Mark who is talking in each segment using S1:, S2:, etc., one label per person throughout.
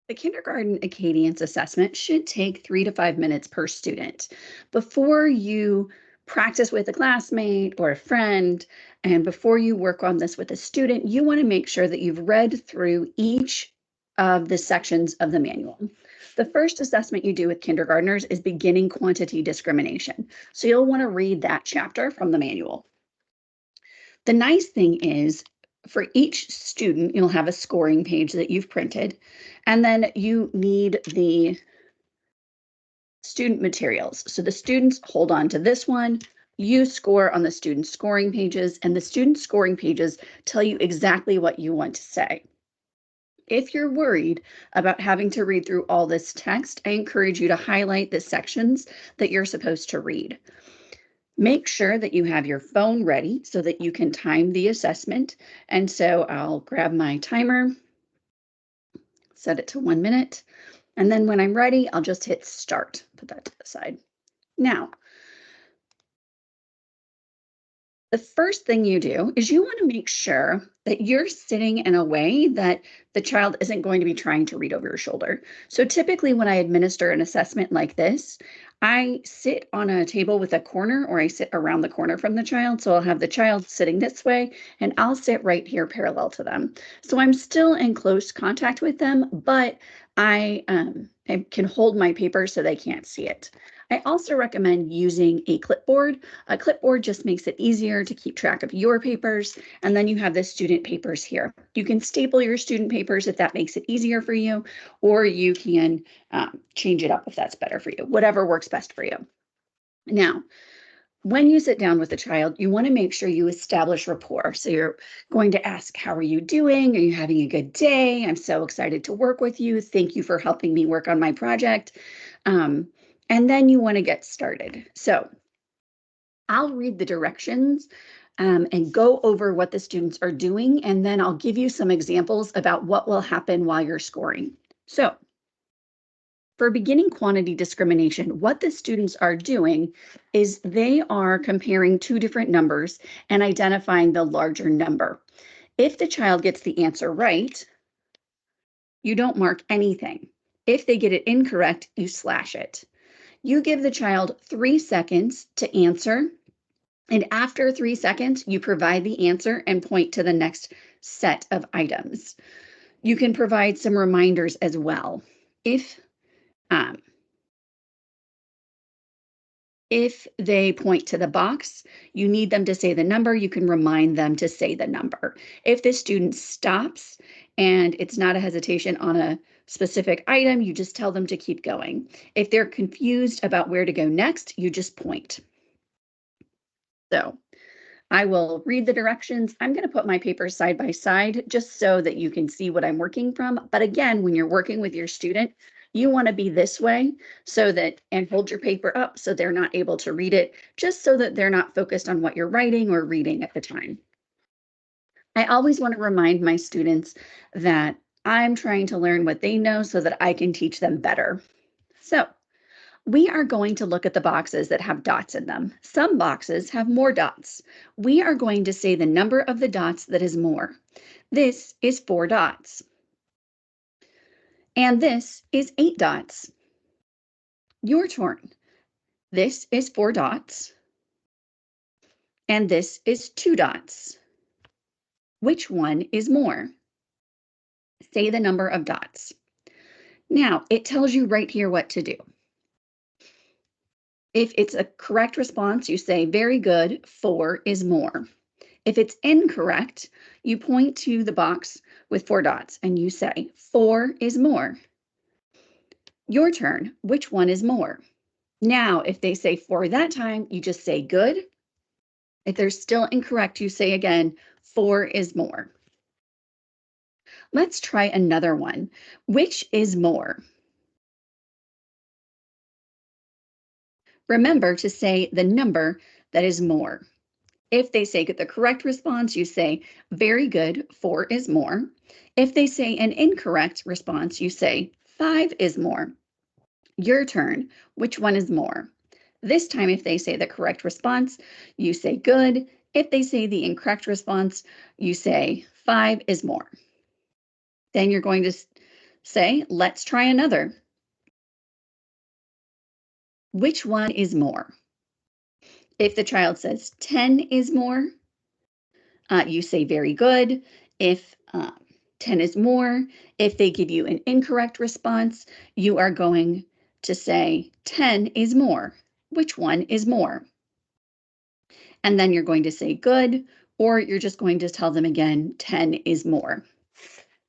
S1: The kindergarten Acadience assessment should take 3 to 5 minutes per student. Before you practice with a classmate or a friend, and before you work on this with a student, you want to make sure that you've read through each of the sections of the manual. The first assessment you do with kindergartners is beginning quantity discrimination. So you'll want to read that chapter from the manual. The nice thing is, for each student, you'll have a scoring page that you've printed, and then you need the student materials. So the students hold on to this one, you score on the student scoring pages, and the student scoring pages tell you exactly what you want to say. If you're worried about having to read through all this text, I encourage you to highlight the sections that you're supposed to read. Make sure that you have your phone ready so that you can time the assessment. And so I'll grab my timer, set it to 1 minute, and then when I'm ready, I'll just hit start. Put that to the side. Now, the first thing you do is you want to make sure that you're sitting in a way that the child isn't going to be trying to read over your shoulder. So typically when I administer an assessment like this, I sit on a table with a corner, or I sit around the corner from the child. So I'll have the child sitting this way and I'll sit right here parallel to them. So I'm still in close contact with them, but I can hold my paper so they can't see it. I also recommend using a clipboard. A clipboard just makes it easier to keep track of your papers, and then you have the student papers here. You can staple your student papers if that makes it easier for you, or you can change it up if that's better for you, whatever works best for you. Now, when you sit down with a child, you want to make sure you establish rapport. So you're going to ask, how are you doing? Are you having a good day? I'm so excited to work with you. Thank you for helping me work on my project. And then you want to get started. So I'll read the directions and go over what the students are doing, and then I'll give you some examples about what will happen while you're scoring. So for beginning quantity discrimination, what the students are doing is they are comparing two different numbers and identifying the larger number. If the child gets the answer right, you don't mark anything. If they get it incorrect, you slash it. You give the child 3 seconds to answer, and after 3 seconds, you provide the answer and point to the next set of items. You can provide some reminders as well. If they point to the box, you need them to say the number, you can remind them to say the number. If the student stops and it's not a hesitation on a specific item, you just tell them to keep going. If they're confused about where to go next, you just point. So I will read the directions. I'm going to put my papers side by side just so that you can see what I'm working from. But again, when you're working with your student, you want to be this way so that, and hold your paper up so they're not able to read it, just so that they're not focused on what you're writing or reading at the time. I always want to remind my students that I'm trying to learn what they know so that I can teach them better. So we are going to look at the boxes that have dots in them. Some boxes have more dots. We are going to say the number of the dots that is more. This is 4 dots. And this is 8 dots. Your turn. This is 4 dots. And this is 2 dots. Which one is more? Say the number of dots. Now, it tells you right here what to do. If it's a correct response, you say, very good, 4 is more. If it's incorrect, you point to the box with 4 dots and you say, 4 is more. Your turn, which one is more? Now, if they say 4 that time, you just say good. If they're still incorrect, you say again, 4 is more. Let's try another one. Which is more? Remember to say the number that is more. If they say the correct response, you say, very good, 4 is more. If they say an incorrect response, you say, 5 is more. Your turn, which one is more? This time, if they say the correct response, you say good. If they say the incorrect response, you say 5 is more. Then you're going to Say, let's try another. Which one is more? If the child says 10 is more, you say very good. If 10 is more, if they give you an incorrect response, you are going to say 10 is more. Which one is more? And then you're going to say good, or you're just going to tell them again, 10 is more.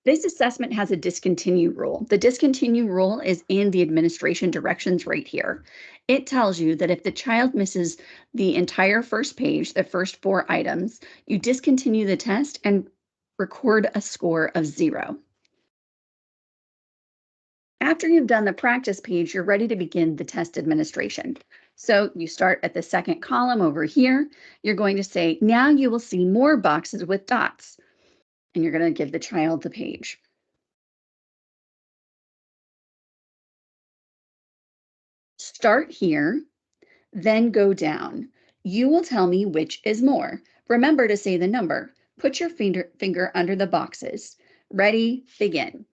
S1: This assessment has a discontinue rule. The discontinue rule is in the administration directions right here. It tells you that if the child misses the entire first page, the first 4 items, you discontinue the test and record a score of 0. After you've done the practice page, you're ready to begin the test administration. So you start at the second column over here. You're going to say, now you will see more boxes with dots. And you're going to give the child the page. Start here, then go down. You will tell me which is more. Remember to say the number. Put your finger under the boxes. Ready, begin.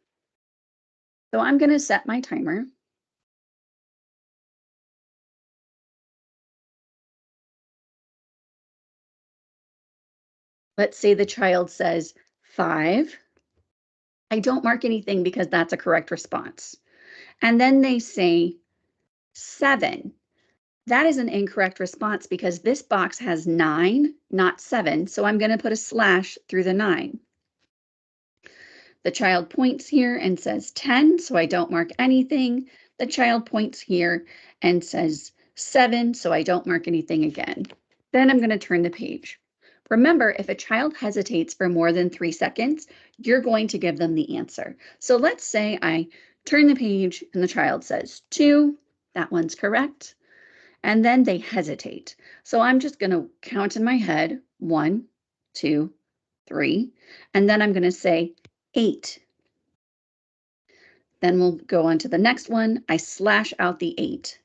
S1: So I'm going to set my timer. Let's say the child says 5. I don't mark anything because that's a correct response. And then they say 7. That is an incorrect response because this box has 9, not 7. So I'm going to put a slash through the 9. The child points here and says 10, so I don't mark anything. The child points here and says 7, so I don't mark anything again. Then I'm going to turn the page. Remember, if a child hesitates for more than 3 seconds, you're going to give them the answer. So let's say I turn the page and the child says 2. That one's correct. And then they hesitate. So I'm just going to count in my head 1, 2, 3, and then I'm going to say 8. Then we'll go on to the next one. I slash out the 8.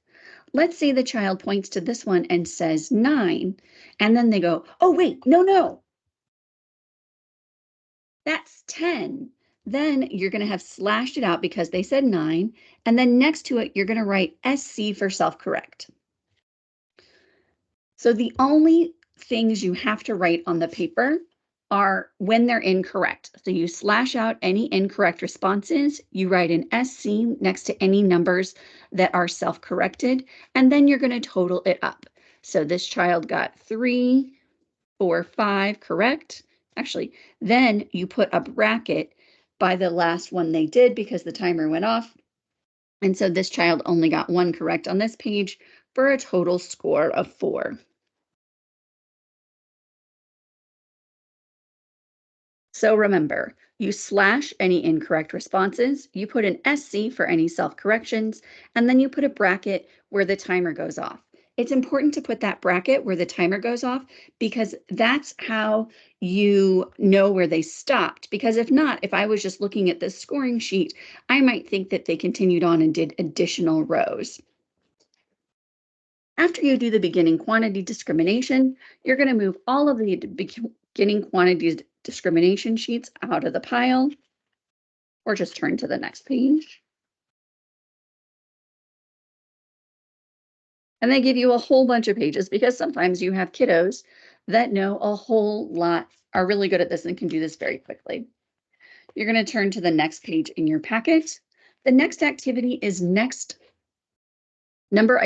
S1: Let's say the child points to this one and says 9, and then they go, oh, wait, no, that's 10. Then you're going to have slashed it out because they said 9, and then next to it, you're going to write SC for self-correct. So the only things you have to write on the paper are when they're incorrect. So you slash out any incorrect responses, you write an SC next to any numbers that are self-corrected, and then you're going to total it up. So this child got 3, 4, 5 correct. Actually, then you put a bracket by the last one they did because the timer went off. And so this child only got 1 correct on this page for a total score of 4. So remember, you slash any incorrect responses, you put an SC for any self-corrections, and then you put a bracket where the timer goes off. It's important to put that bracket where the timer goes off because that's how you know where they stopped. Because if not, if I was just looking at this scoring sheet, I might think that they continued on and did additional rows. After you do the beginning quantity discrimination, you're going to move all of the beginning quantity discrimination sheets out of the pile, or just turn to the next page. And they give you a whole bunch of pages because sometimes you have kiddos that know a whole lot, are really good at this and can do this very quickly. You're going to turn to the next page in your packet. The next activity is next number